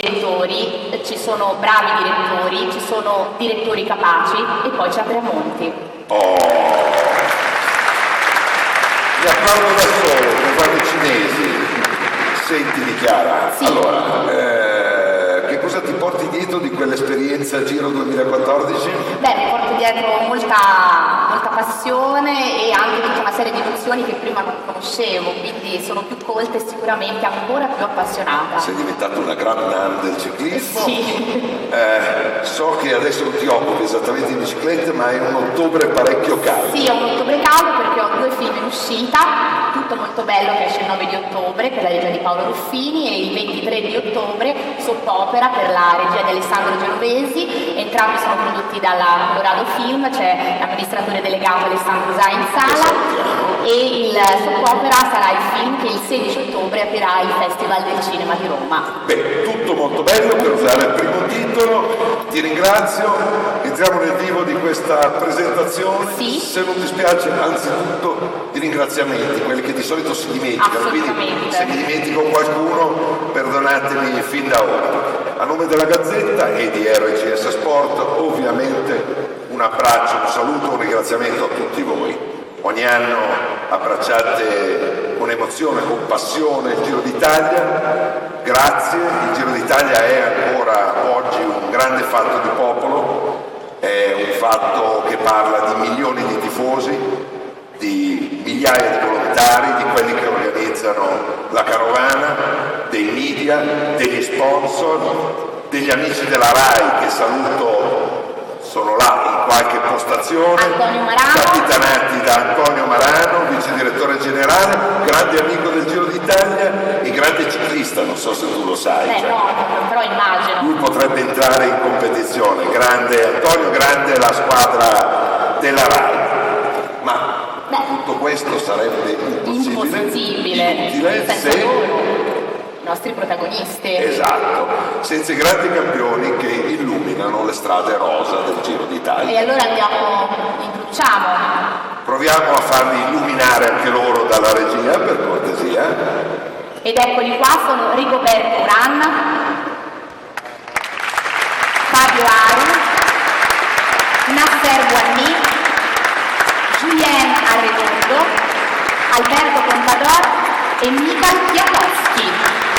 direttori, ci sono bravi direttori, ci sono direttori capaci e poi c'è Tremonti. Oh! Mi applaudo da solo, come fanno i cinesi. Senti Chiara, Sì. Allora, che cosa ti porti dietro di quell'esperienza Giro 2014? Beh, mi porto dietro molta passione e anche tutta una serie di nozioni che prima non conoscevo, quindi sono più colta e sicuramente ancora più appassionata. Sei diventata una grande nana del ciclismo. Sì. So che adesso non ti occupi esattamente di biciclette, ma è un ottobre parecchio caldo. Sì, è un ottobre caldo perché ho 2 film in uscita, tutto molto bello che esce il 9 di ottobre per la regia di Paolo Ruffini e il 23 di ottobre soppopera per la regia di Alessandro Genovesi. Entrambi sono prodotti dalla Colorado Film, c'è l'amministratore delegato Alessandro Zai in sala e il soppopera sarà il film che il 16 ottobre aprirà il Festival del Cinema di Roma. Beh, tutto molto bello per usare il primo titolo, ti ringrazio, entriamo nel vivo di questa presentazione. Sì. Se non ti spiace, anzitutto i ringraziamenti, quelli che di solito si dimenticano, quindi Assolutamente. se mi dimentico qualcuno perdonatemi fin da ora. A nome della Gazzetta e di RCS Sport ovviamente un abbraccio, un saluto, un ringraziamento a tutti voi. Ogni anno abbracciate con emozione, con passione il Giro d'Italia. Grazie, il Giro d'Italia è ancora oggi un grande fatto di popolo, è un fatto che parla di milioni di tifosi, di migliaia di volontari, di quelli che organizzano la carovana, dei media, degli sponsor, degli amici della RAI che saluto, sono là in qualche postazione, Antonio Marano. capitanati da Antonio Marano, vice direttore generale, grande amico del Giro d'Italia e grande ciclista, non so se tu lo sai. Beh, no, però immagino. Lui potrebbe entrare in competizione, grande Antonio, grande la squadra della RAI. Ma tutto questo sarebbe impossibile, inutile senza se... loro, i nostri protagonisti. Esatto, senza i grandi campioni che illuminano le strade rosa del Giro d'Italia. E allora introduciamo. Proviamo a farli illuminare anche loro dalla regia, per cortesia. Ed eccoli qua, sono Rigoberto Urán, Fabio Aru, Nasser Buanni, Julien Arredondo, Alberto Contador e Michal Kwiatkowski.